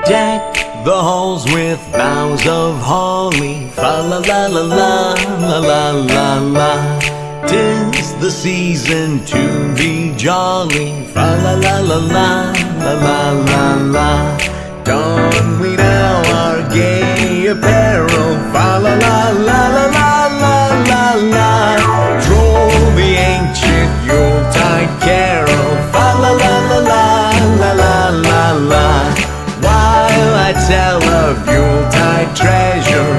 Deck the halls with boughs of holly, fa la la la la la la la la. 'Tis the season to be jolly, fa la la la la la la la la. Don we now our gay apparel, fa la la la la la la la la. Troll the ancient Yuletide carol, fa la la la la la la la la. While I tell of Yuletide treasure,